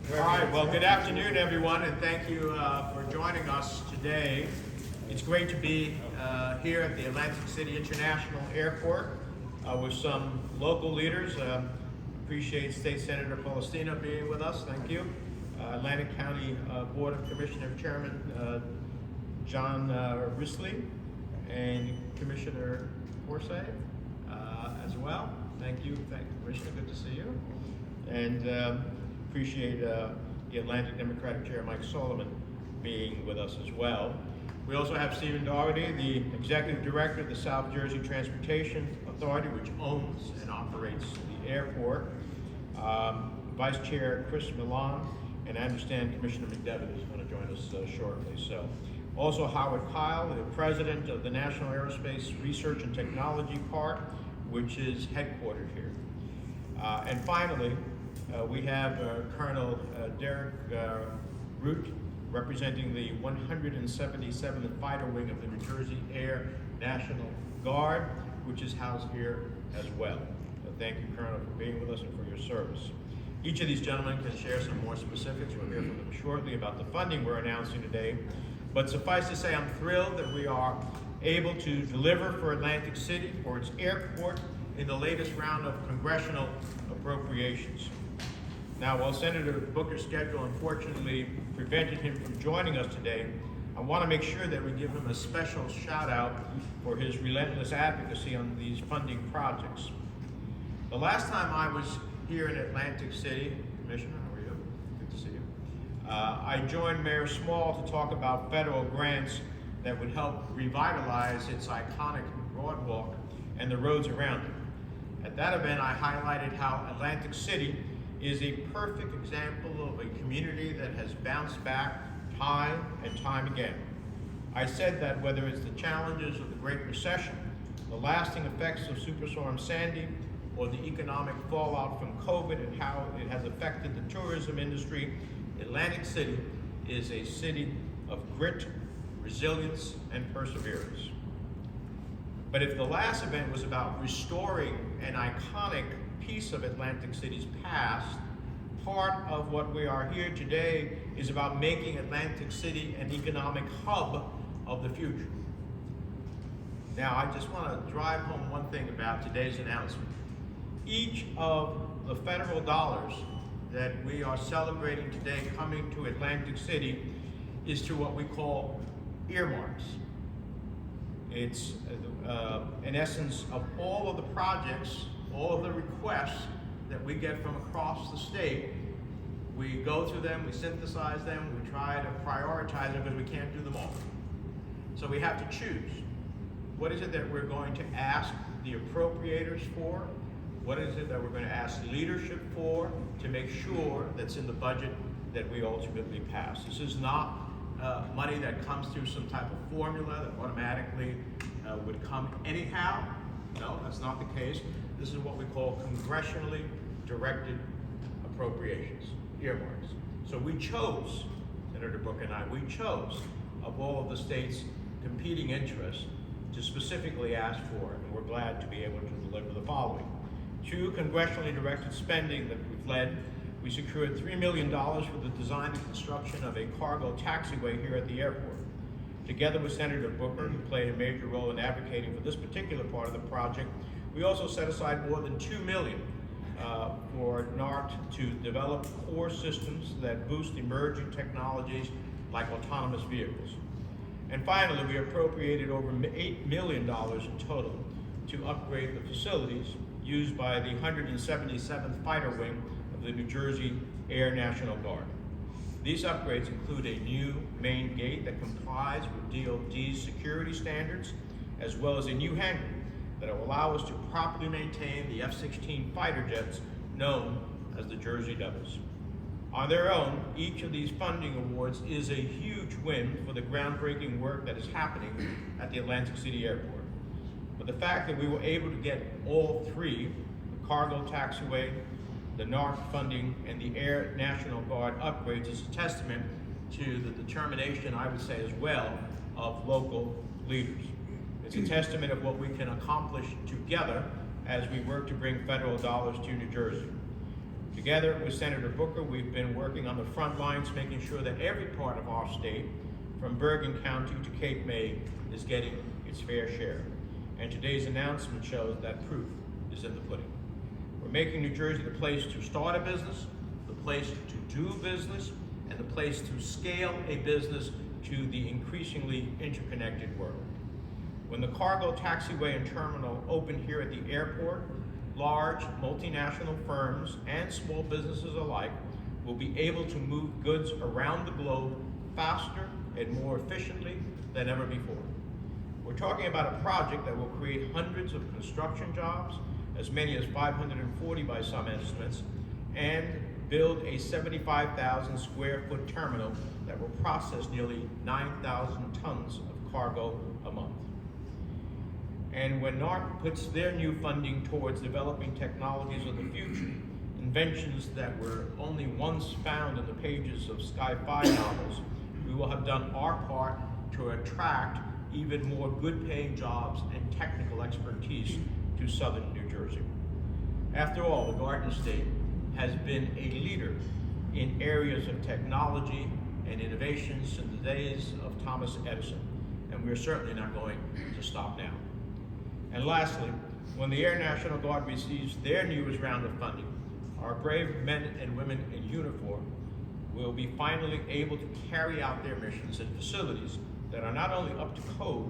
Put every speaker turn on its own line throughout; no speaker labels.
All right, well, good afternoon, everyone, and thank you for joining us today. It's great to be here at the Atlantic City International Airport with some local leaders. Appreciate State Senator Palestina being with us, thank you. Atlantic County Board of Commissioners Chairman John Risley and Commissioner Forsyth as well. Thank you, Commissioner, good to see you. And appreciate the Atlantic Democratic Chair Mike Sullivan being with us as well. We also have Stephen Dougherty, the Executive Director of the South Jersey Transportation Authority, which owns and operates the airport. Vice Chair Chris Milan, and I understand Commissioner McDevitt is going to join us shortly. So, also Howard Kyle, the President of the National Aerospace Research and Technology Park, which is headquartered here. And finally, we have Colonel Derek Root, representing the 177th Fighter Wing of the New Jersey Air National Guard, which is housed here as well. So thank you, Colonel, for being with us and for your service. Each of these gentlemen can share some more specifics. We'll hear from them shortly about the funding we're announcing today. But suffice to say, I'm thrilled that we are able to deliver for Atlantic City, for its airport, in the latest round of congressional appropriations. Now, while Senator Booker's schedule unfortunately prevented him from joining us today, I want to make sure that we give him a special shout out for his relentless advocacy on these funding projects. The last time I was here in Atlantic City, Commissioner, how are you? Good to see you. I joined Mayor Small to talk about federal grants that would help revitalize its iconic Broadwalk and the roads around it. At that event, I highlighted how Atlantic City is a perfect example of a community that has bounced back time and time again. I said that whether it's the challenges of the Great Recession, the lasting effects of Superstorm Sandy, or the economic fallout from COVID and how it has affected the tourism industry, Atlantic City is a city of grit, resilience, and perseverance. But if the last event was about restoring an iconic piece of Atlantic City's past, part of what we are here today is about making Atlantic City an economic hub of the future. Now, I just want to drive home one thing about today's announcement. Each of the federal dollars that we are celebrating today coming to Atlantic City is to what we call earmarks. It's in essence of all of the projects, all of the requests that we get from across the state. We go through them, we synthesize them, we try to prioritize them because we can't do them all. So we have to choose. What is it that we're going to ask the appropriators for? What is it that we're going to ask leadership for to make sure that's in the budget that we ultimately pass? This is not money that comes through some type of formula that automatically would come anyhow. No, that's not the case. This is what we call congressionally directed appropriations, earmarks. So we chose, Senator Booker and I, we chose of all of the state's competing interests to specifically ask for, and we're glad to be able to deliver the following. Through congressionally directed spending that we've led, we secured $3 million for the design and construction of a cargo taxiway here at the airport. Together with Senator Booker, who played a major role in advocating for this particular part of the project, we also set aside more than $2 million for NART to develop core systems that boost emerging technologies like autonomous vehicles. And finally, we appropriated over $8 million in total to upgrade the facilities used by the 177th Fighter Wing of the New Jersey Air National Guard. These upgrades include a new main gate that complies with DOD's security standards, as well as a new hangar that will allow us to properly maintain the F-16 fighter jets known as the Jersey Devils. On their own, each of these funding awards is a huge win for the groundbreaking work that is happening at the Atlantic City Airport. But the fact that we were able to get all three, the cargo taxiway, the NARTP funding, and the Air National Guard upgrades, is a testament to the determination, I would say as well, of local leaders. It's a testament of what we can accomplish together as we work to bring federal dollars to New Jersey. Together with Senator Booker, we've been working on the front lines, making sure that every part of our state, from Bergen County to Cape May, is getting its fair share. And today's announcement shows that proof is in the pudding. We're making New Jersey the place to start a business, the place to do business, and the place to scale a business to the increasingly interconnected world. When the cargo taxiway and terminal open here at the airport, large multinational firms and small businesses alike will be able to move goods around the globe faster and more efficiently than ever before. We're talking about a project that will create hundreds of construction jobs, as many as 540 by some estimates, and build a 75,000 square foot terminal that will process nearly 9,000 tons of cargo a month. And when NARTP puts their new funding towards developing technologies of the future, inventions that were only once found in the pages of sci-fi novels, we will have done our part to attract even more good-paying jobs and technical expertise to southern New Jersey. After all, the Garden State has been a leader in areas of technology and innovation since the days of Thomas Edison, and we're certainly not going to stop now. And lastly, when the Air National Guard receives their newest round of funding, our brave men and women in uniform will be finally able to carry out their missions in facilities that are not only up to code,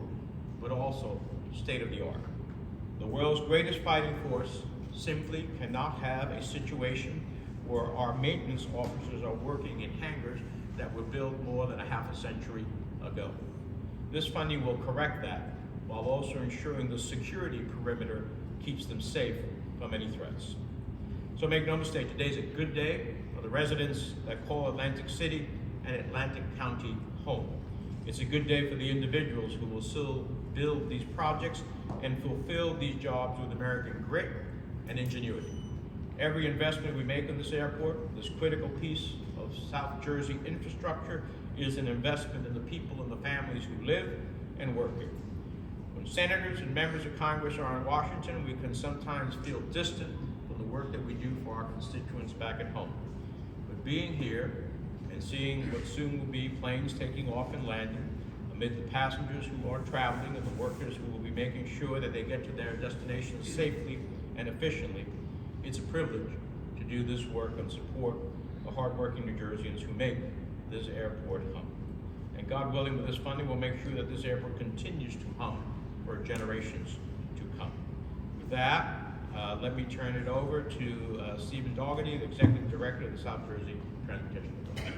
but also state-of-the-art. The world's greatest fighting force simply cannot have a situation where our maintenance officers are working in hangars that were built more than a half a century ago. This funding will correct that, while also ensuring the security perimeter keeps them safe from any threats. So make no mistake, today's a good day for the residents that call Atlantic City and Atlantic County home. It's a good day for the individuals who will still build these projects and fulfill these jobs with American grit and ingenuity. Every investment we make in this airport, this critical piece of South Jersey infrastructure, is an investment in the people and the families who live and work here. When senators and members of Congress are in Washington, we can sometimes feel distant from the work that we do for our constituents back at home. But being here and seeing what soon will be planes taking off and landing, amid the passengers who are traveling and the workers who will be making sure that they get to their destinations safely and efficiently, it's a privilege to do this work and support the hardworking New Jerseyans who make this airport hum. And God willing, with this funding, we'll make sure that this airport continues to hum for generations to come. With that, let me turn it over to Stephen Dougherty, the Executive Director of the South Jersey Transportation Authority.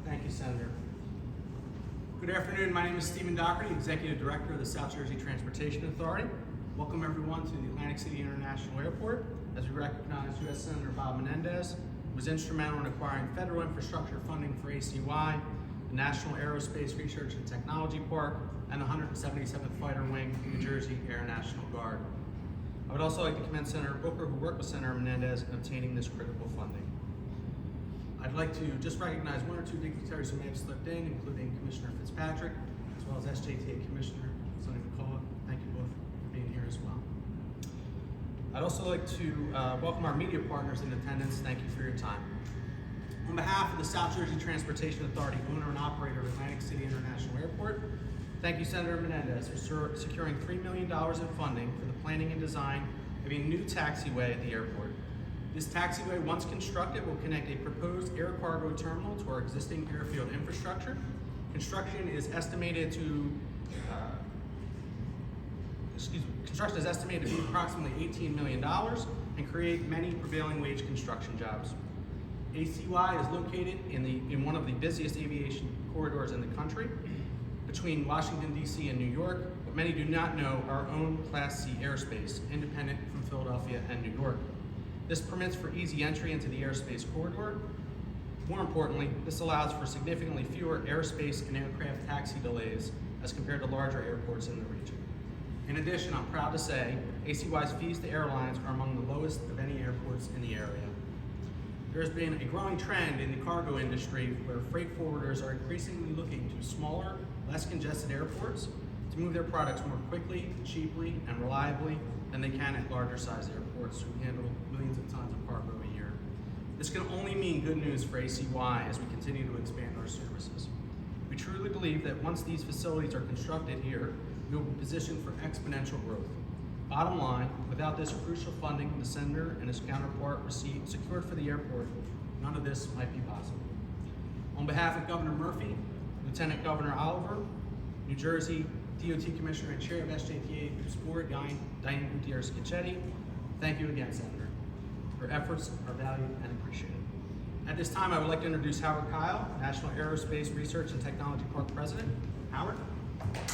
Thank you, Senator. Good afternoon. My name is Stephen Dougherty, Executive Director of the South Jersey Transportation Authority. Welcome everyone to the Atlantic City International Airport as we recognize U.S. Senator Bob Menendez, who was instrumental in acquiring federal infrastructure funding for ACY, the National Aerospace Research and Technology Park, and the 177th Fighter Wing, New Jersey Air National Guard. I would also like to commend Senator Booker, who worked with Senator Menendez in obtaining this critical funding. I'd like to just recognize one or two dignitaries who may have slipped in, including Commissioner Fitzpatrick, as well as SJTA Commissioner Sonny McCullough. Thank you both for being here as well. I'd also like to welcome our media partners in attendance. Thank you for your time. On behalf of the South Jersey Transportation Authority, owner and operator of Atlantic City International Airport, thank you, Senator Menendez, for securing $3 million in funding for the planning and design of a new taxiway at the airport. This taxiway, once constructed, will connect a proposed air cargo terminal to our existing airfield infrastructure. Construction is estimated to be approximately $18 million and create many prevailing wage construction jobs. ACY is located in one of the busiest aviation corridors in the country, between Washington, D.C. and New York, but many do not know our own Class C airspace, independent from Philadelphia and New York. This permits for easy entry into the airspace corridor. More importantly, this allows for significantly fewer airspace and aircraft taxi delays as compared to larger airports in the region. In addition, I'm proud to say ACY's fees to airlines are among the lowest of any airports in the area. There has been a growing trend in the cargo industry where freight forwarders are increasingly looking to smaller, less congested airports to to move their products more quickly, cheaply, and reliably than they can at larger size airports who handle millions of tons of cargo a year. This can only mean good news for ACY as we continue to expand our services. We truly believe that once these facilities are constructed here, we will be positioned for exponential growth. Bottom line, without this crucial funding the senator and his counterpart received secured for the airport, none of this might be possible. On behalf of Governor Murphy, Lieutenant Governor Oliver, New Jersey DOT Commissioner and Chair of SJTA Group's Board, Diane Gutierrez-Gichetti, thank you again, Senator. Your efforts are valued and appreciated. At this time, I would like to introduce Howard Kyle, National Aerospace Research and Technology Park President. Howard.
Thank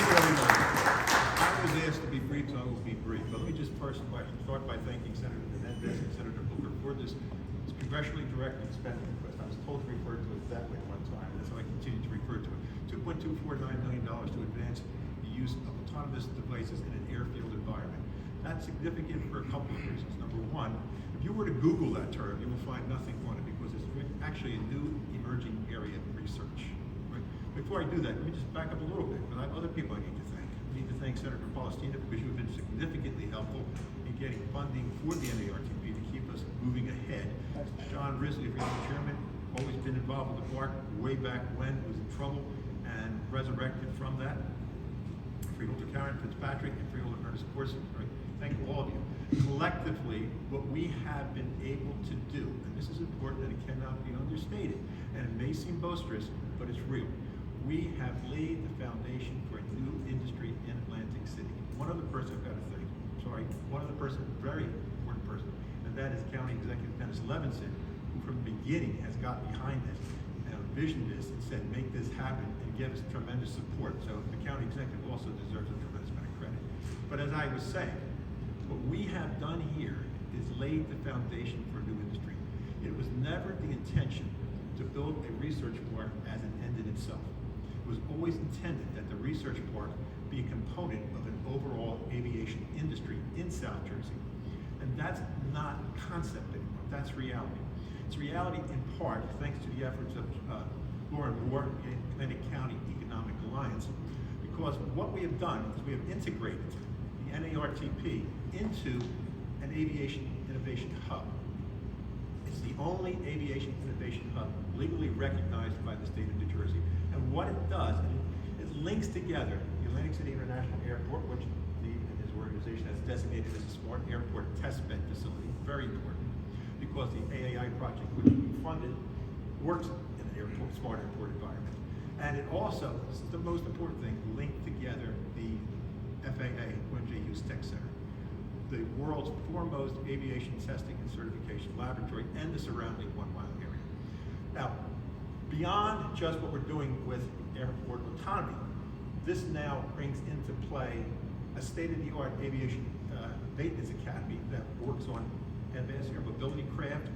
you, everyone. I was asked to be brief, so I will be brief. But let me just first start by thanking Senator Menendez and Senator Booker for this congressionally directed spending request. I was told to refer to it that way one time, and that's how I continue to refer to it. $2.249 million to advance the use of autonomous devices in an airfield environment. That's significant for a couple of reasons. Number one, if you were to Google that term, you will find nothing on it because it's actually a new emerging area of research. Right? Before I do that, let me just back up a little bit, because I have other people I need to thank. I need to thank Senator Palestina because you've been significantly helpful in getting funding for the NARTP to keep us moving ahead. John Risley, Regional Chairman, always been involved with the park way back when, was in trouble and resurrected from that. Freeholder Karen Fitzpatrick and Freeholder Ernest Corson, right? Thank you, all of you. Collectively, what we have been able to do, and this is important and it cannot be understated, and it may seem boisterous, but it's real. We have laid the foundation for a new industry in Atlantic City. One other person I've got to thank, one other person, very important person, and that is County Executive Dennis Levinson, who from the beginning has got behind this and envisioned this and said, make this happen, and give us tremendous support. So the county executive also deserves a tremendous amount of credit. But as I was saying, what we have done here is laid the foundation for a new industry. It was never the intention to build a research park as an end in itself. It was always intended that the research park be a component of an overall aviation industry in South Jersey. And that's not concept anymore, that's reality. It's reality in part thanks to the efforts of Lauren Moore in Atlantic County Economic Alliance, because what we have done is we have integrated the NARTP into an aviation innovation hub. It's the only aviation innovation hub legally recognized by the state of New Jersey. And what it does, it links together the Atlantic City International Airport, which Steve and his organization has designated as a smart airport test bed facility, very important, because the AAI project, which we funded, works in an airport, smart airport environment. And it also, this is the most important thing, linked together the FAA, N.J. Hughes Tech Center, the world's foremost aviation testing and certification laboratory, and the surrounding 1 mile area. Now, beyond just what we're doing with airport autonomy, this now brings into play a state-of-the-art aviation maintenance academy that works on advanced air mobility craft,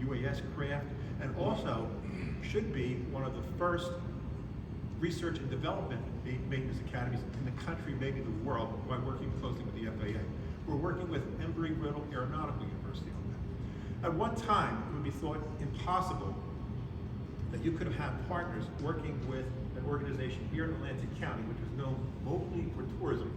UAS craft, and also should be one of the first research and development maintenance academies in the country, maybe the world, by working closely with the FAA. We're working with Embry-Riddle Aeronautical University on that. At one time, it would be thought impossible that you could have had partners working with an organization here in Atlantic County, which was known locally for tourism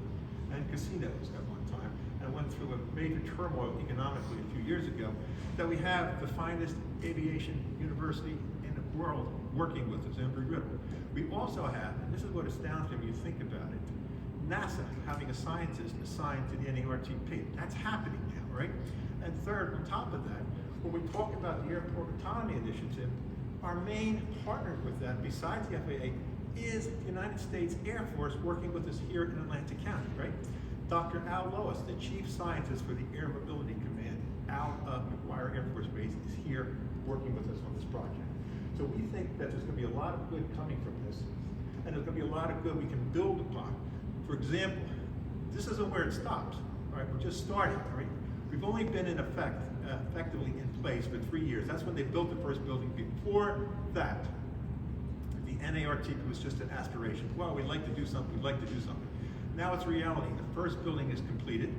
and casinos at one time, and went through a major turmoil economically a few years ago, that we have the finest aviation university in the world working with us, Embry-Riddle. We also have, and this is what astounds me when you think about it, NASA having a scientist assigned to the NARTP. That's happening now, right? And third, on top of that, when we talk about the Airport Autonomy Initiative, our main partner with that, besides the FAA, is the United States Air Force working with us here in Atlantic County, right? Dr. Al Lois, the chief scientist for the Air Mobility Command out of McGuire Air Force Base, is here working with us on this project. So we think that there's going to be a lot of good coming from this, and there's going to be a lot of good we can build upon. For example, this isn't where it stops, all right? We're just starting, all right? We've only been in effect, effectively in place for 3 years. That's when they built the first building. Before that, the NARTP was just an aspiration. Well, we'd like to do something, we'd like to do something. Now it's reality. The first building is completed.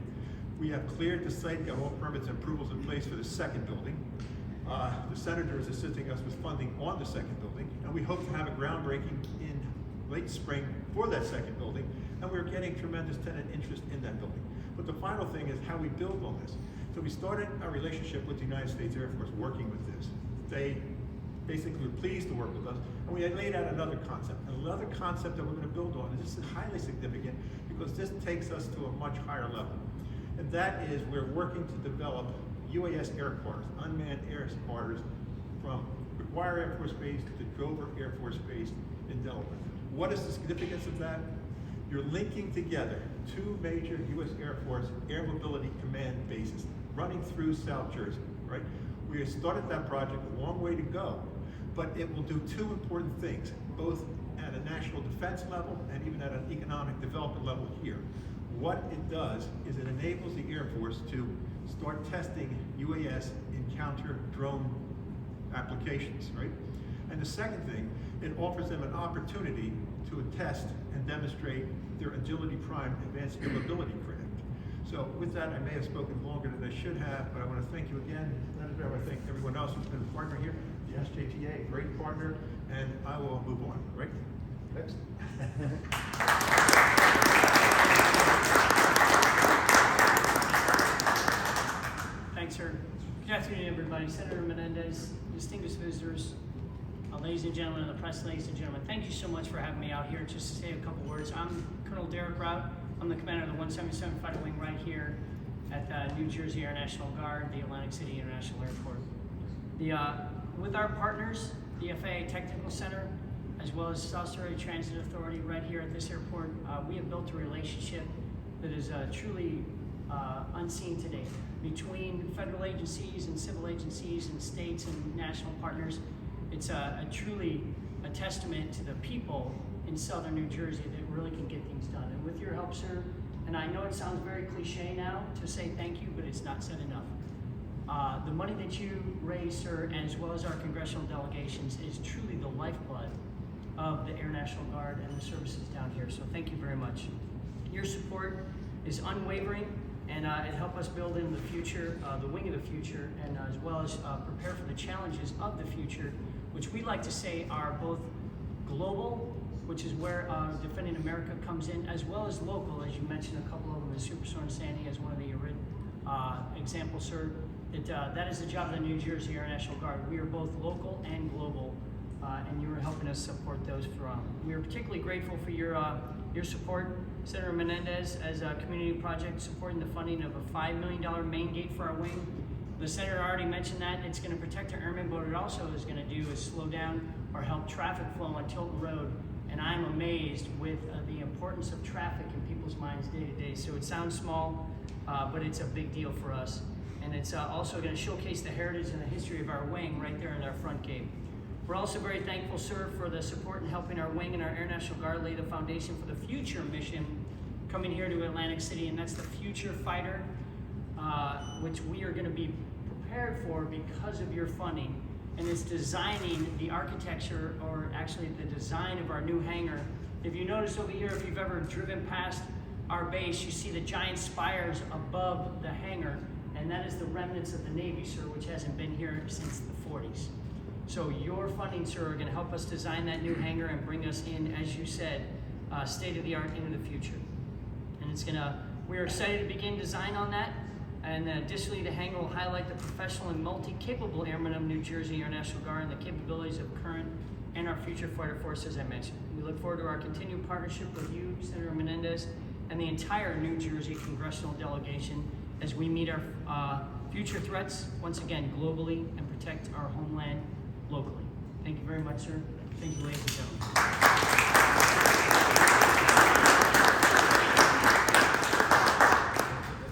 We have cleared the site, got all permits and approvals in place for the second building. The senator is assisting us with funding on the second building, and we hope to have a groundbreaking in late spring for that second building, and we're getting tremendous tenant interest in that building. But the final thing is how we build on this. So we started our relationship with the United States Air Force working with this. They basically were pleased to work with us, and we had laid out another concept. Another concept that we're going to build on, and this is highly significant because this takes us to a much higher level. And that is we're working to develop UAS air quarters, unmanned air quarters from McGuire Air Force Base to Dover Air Force Base in Delaware. What is the significance of that? You're linking together two major U.S. Air Force Air Mobility Command bases running through South Jersey, right? We have started that project, a long way to go, but it will do two important things, both at a national defense level and even at an economic development level here. What it does is it enables the Air Force to start testing UAS in counter drone applications, right? And the second thing, it offers them an opportunity to test and demonstrate their Agility Prime Advanced Air Mobility craft. So with that, I may have spoken longer than I should have, but I want to thank you again. I want to thank everyone else who's been a partner here, the SJTA, great partner, and I will move on, right? Next.
Thanks, sir. Good afternoon, everybody. Senator Menendez, distinguished visitors, ladies and gentlemen of the press, ladies and gentlemen, thank you so much for having me out here just to say a couple words. I'm Colonel Derek Rout. I'm the commander of the 177 Fighter Wing right here at the New Jersey Air National Guard, the Atlantic City International Airport. With our partners, the FAA Technical Center, as well as South Jersey Transit Authority right here at this airport, we have built a relationship that is truly unseen today between federal agencies and civil agencies and states and national partners. It's truly a testament to the people in southern New Jersey that really can get things done. And with your help, sir, and I know it sounds very cliche now to say thank you, but it's not said enough. The money that you raise, sir, as well as our congressional delegations, is truly the lifeblood of the Air National Guard and the services down here. So thank you very much. Your support is unwavering, and it helped us build in the future, the wing of the future, and as well as prepare for the challenges of the future, which we like to say are both global, which is where Defending America comes in, as well as local, as you mentioned a couple of them, as Superstorm Sandy as one of the examples, sir. That is the job of the New Jersey Air National Guard. We are both local and global, and you are helping us support those throughout. We are particularly grateful for your support, Senator Menendez, as a community project supporting the funding of a $5 million main gate for our wing. The Senator already mentioned that. It's going to protect our airmen, but what it also is going to do is slow down or help traffic flow on Tilton Road. And I'm amazed with the importance of traffic in people's minds day to day. So it sounds small, but it's a big deal for us. And it's also going to showcase the heritage and the history of our wing right there in our front gate. We're also very thankful, sir, for the support in helping our wing and our Air National Guard lay the foundation for the future mission coming here to Atlantic City, and that's the Future Fighter, which we are going to be prepared for because of your funding. And it's designing the architecture, or actually the design of our new hangar. If you notice over here, if you've ever driven past our base, you see the giant spires above the hangar, and that is the remnants of the Navy, sir, which hasn't been here since the 40s. So your funding, sir, are going to help us design that new hangar and bring us in, as you said, state-of-the-art into the future. And we're excited to begin design on that. And additionally, the hangar will highlight the professional and multi-capable airmen of New Jersey Air National Guard and the capabilities of current and our future fighter force, as I mentioned. We look forward to our continued partnership with you, Senator Menendez, and the entire New Jersey congressional delegation as we meet our future threats, once again, globally, and protect our homeland locally. Thank you very much, sir. Thank you, ladies and gentlemen.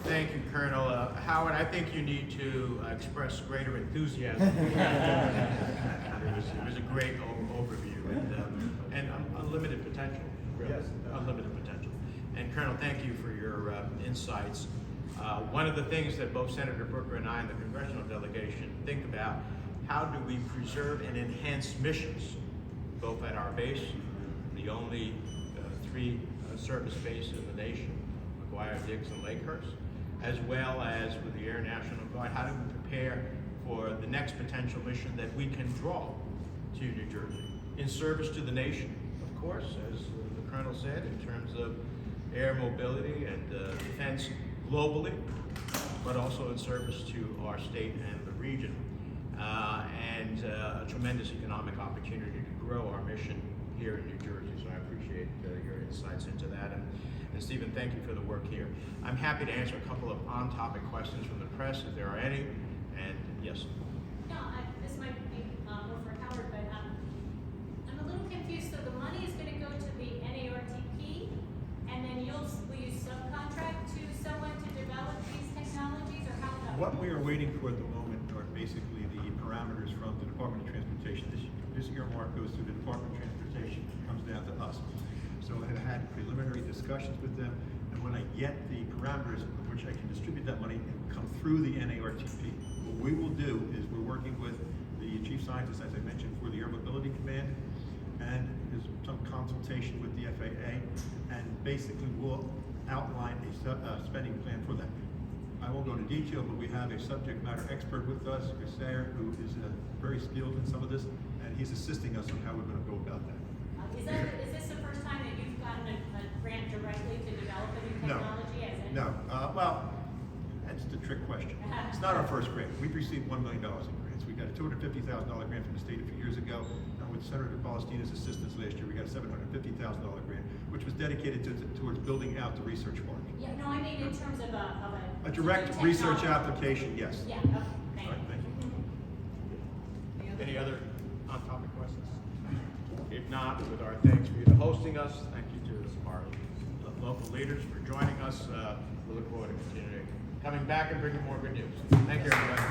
Thank you, Colonel. Howard, I think you need to express greater enthusiasm. It was a great overview and unlimited potential, really. Yes. Unlimited potential. And Colonel, thank you for your insights. One of the things that both Senator Booker and I and the congressional delegation think about, how do we preserve and enhance missions, both at our base, the only 3 service bases in the nation, McGuire, Diggs, and Lakehurst, as well as with the Air National Guard. How do we prepare for the next potential mission that we can draw to New Jersey in service to the nation, of course, as the Colonel said, in terms of air mobility and defense globally, but also in service to our state and the region, and a tremendous economic opportunity to grow our mission here in New Jersey. So I appreciate your insights into that. And Stephen, thank you for the work here. I'm happy to answer a couple of on-topic questions from the press, if there are any. And yes.
No, this might be more for Howard, but I'm a little confused. So the money is going to go to the NARTP, and then will you subcontract to someone to develop these technologies, or how will that
What
work?
we are waiting for at the moment are basically the parameters from the Department of Transportation. This earmark goes through the Department of Transportation, comes down to us. So I have had preliminary discussions with them, and when I get the parameters of which I can distribute that money, it will come through the NARTP. What we will do is we're working with the chief scientist, as I mentioned, for the Air Mobility Command, and there's some consultation with the FAA, and basically we'll outline a spending plan for that. I won't go into detail, but we have a subject matter expert with us, Chris Sayer, who is very skilled in some of this, and he's assisting us on how we're going to go about that.
Is this the first time that you've gotten a grant directly to develop a new
No.
technology?
No, well, that's the trick question. It's not our first grant. We've received $1 million in grants. We got a $250,000 grant from the state a few years ago, and with Senator Palestina's assistance last year, we got a $750,000 grant, which was dedicated towards building out the research park.
Yeah, no, I mean in terms of
A direct
new
research
technology.
application, yes.
Yeah, okay,
All
thank
right,
you.
thank you.
Any other on-topic questions? If not, with our thanks for you hosting us, thank you to our local leaders for joining us. We look forward to continuing coming back and bringing more good news. Thank you, everybody.